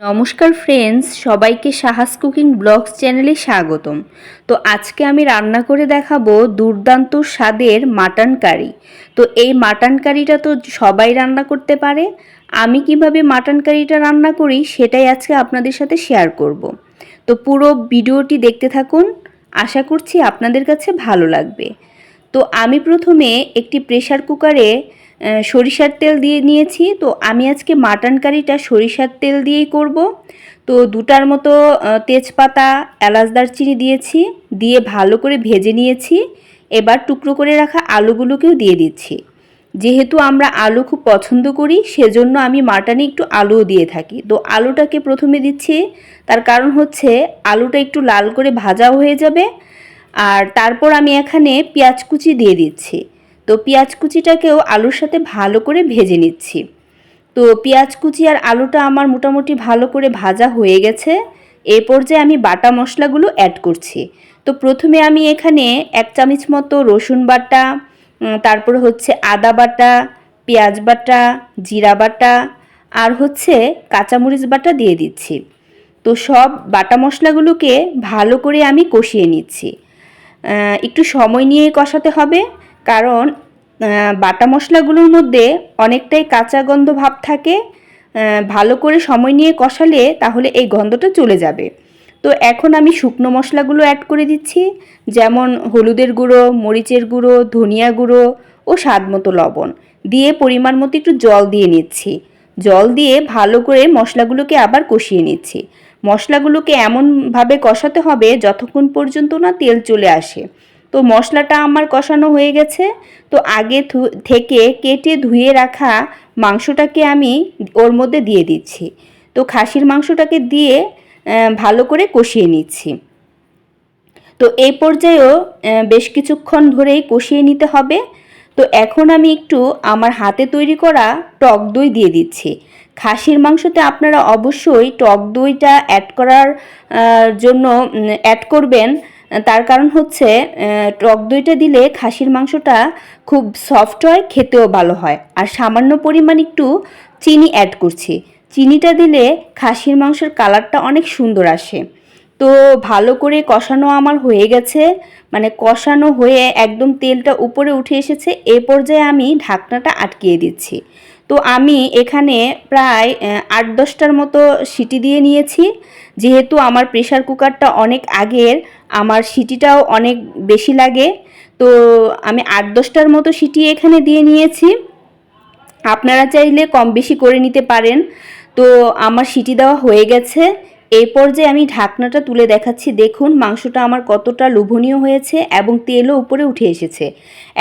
নমস্কার ফ্রেন্ডস, সবাইকে সাহাস cooking blogs চ্যানেলে স্বাগতম। তো আজকে আমি রান্না করে দেখাবো দুর্দান্ত স্বাদের মাটন কারি। তো এই মাটন কারিটা তো সবাই রান্না করতে পারে। আমি কিভাবে মাটন কারিটা রান্না করি সেটাই আজকে আপনাদের সাথে শেয়ার করব। তো পুরো ভিডিওটি দেখতে থাকুন, আশা করছি আপনাদের কাছে ভালো লাগবে। তো আমি প্রথমে একটি প্রেসার কুকারে সরিষার তেল দিয়ে নিয়েছি। তো আমি আজকে মাটন কারিটা সরিষার তেল দিয়েই করব। তো দুটার মতো তেজপাতা, এলাচ, দারচিনি দিয়েছি, দিয়ে ভালো করে ভেজে নিয়েছি। এবার টুকরো করে রাখা আলুগুলোকেও দিয়ে দিচ্ছি। যেহেতু আমরা আলু খুব পছন্দ করি সেজন্য আমি মাটনে একটু আলুও দিয়ে থাকি। তো আলুটাকে প্রথমে দিচ্ছি, তার কারণ হচ্ছে আলুটা একটু লাল করে ভাজাও হয়ে যাবে। আর তারপর আমি এখানে পেঁয়াজ কুচি দিয়ে দিচ্ছি। তো পেঁয়াজ কুচিটাকেও আলুর সাথে ভালো করে ভেজে নিচ্ছি। তো পেঁয়াজ কুচি আর আলুটা আমার মোটামুটি ভালো করে ভাজা হয়ে গেছে। এই পর্যায়ে আমি বাটা মশলাগুলো অ্যাড করছি। তো প্রথমে আমি এখানে 1 চামচ মতো রসুন বাটা, তারপরে হচ্ছে আদা বাটা, পেঁয়াজ বাটা, জিরা বাটা আর হচ্ছে কাঁচামরিচ বাটা দিয়ে দিচ্ছি। তো সব বাটা মশলাগুলোকে ভালো করে আমি কষিয়ে নিচ্ছি। একটু সময় নিয়ে কষাতে হবে, কারণ বাটা মশলাগুলোর মধ্যে অনেকটাই কাঁচা গন্ধ ভাব থাকে। ভালো করে সময় নিয়ে কষালে তাহলে এই গন্ধটা চলে যাবে। তো এখন আমি শুকনো মশলাগুলো অ্যাড করে দিচ্ছি, যেমন হলুদের গুঁড়ো, মরিচের গুঁড়ো, ধনিয়া গুঁড়ো ও স্বাদ মতো লবণ দিয়ে পরিমাণ মতো একটু জল দিয়ে নিচ্ছি। জল দিয়ে ভালো করে মশলাগুলোকে আবার কষিয়ে নিচ্ছি। মশলাগুলোকে এমনভাবে কষাতে হবে যতক্ষণ পর্যন্ত না তেল চলে আসে। তো মশলাটা আমার কষানো হয়ে গেছে। তো আগে থেকে কেটে ধুয়ে রাখা মাংসটাকে আমি ওর মধ্যে দিয়ে দিচ্ছি। তো খাসির মাংসটাকে দিয়ে ভালো করে কষিয়ে নিচ্ছি। তো এই পর্যায়েও বেশ কিছুক্ষণ ধরেই কষিয়ে নিতে হবে। তো এখন আমি একটু আমার হাতে তৈরি করা টক দই দিয়ে দিচ্ছি। খাসির মাংসতে আপনারা অবশ্যই টক দইটা অ্যাড করার জন্য অ্যাড করবেন। তার কারণ হচ্ছে টক দইটা দিলে খাসির মাংসটা খুব সফট হয়, খেতেও ভালো হয়। আর সামান্য পরিমাণ একটু চিনি অ্যাড করছি। চিনিটা দিলে খাসির মাংসের কালারটা অনেক সুন্দর আসে। তো ভালো করে কষানো আমার হয়ে গেছে, মানে কষানো হয়ে একদম তেলটা উপরে উঠে এসেছে। এ পর্যায়ে আমি ঢাকনাটা আটকিয়ে দিচ্ছি। তো আমি এখানে প্রায় 8-10টার মতো সিটি দিয়ে নিয়েছি। যেহেতু আমার প্রেসার কুকারটা অনেক আগের, আমার সিটিটাও অনেক বেশি লাগে। তো আমি 8-10টার মতো সিটি এখানে দিয়ে নিয়েছি। আপনারা চাইলে কম বেশি করে নিতে পারেন। তো আমার সিটি দেওয়া হয়ে গেছে। এই পর্যায়ে আমি ঢাকনাটা তুলে দেখাচ্ছি। দেখুন মাংসটা আমার কতটা লোভনীয় হয়েছে এবং তেলও উপরে উঠে এসেছে।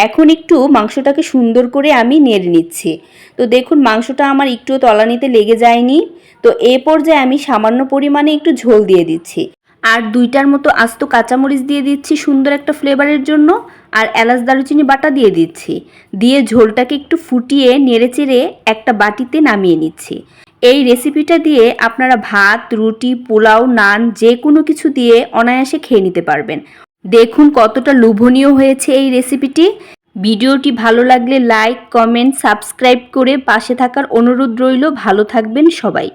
এখন একটু মাংসটাকে সুন্দর করে আমি নেড়ে নিচ্ছি। তো দেখুন মাংসটা আমার একটুও তলানিতে লেগে যায়নি। তো এই পর্যায়ে আমি সামান্য পরিমাণে একটু ঝোল দিয়ে দিচ্ছি। আর 2টার মতো আস্ত কাঁচামরিচ দিয়ে দিচ্ছি সুন্দর একটা ফ্লেভারের জন্য। আর এলাচ, দারুচিনি বাটা দিয়ে দিচ্ছি। দিয়ে ঝোলটাকে একটু ফুটিয়ে নেড়েচেড়ে একটা বাটিতে নামিয়ে নিচ্ছি। এই রেসিপিটা দিয়ে আপনারা ভাত, রুটি, পোলাও, নান যে কোনো কিছু দিয়ে অনায়াসে খেয়ে নিতে পারবেন। দেখুন কতটা লোভনীয় হয়েছে এই রেসিপিটি। ভিডিওটি ভালো লাগলে লাইক, কমেন্ট, সাবস্ক্রাইব করে পাশে থাকার অনুরোধ রইল। ভালো থাকবেন সবাই।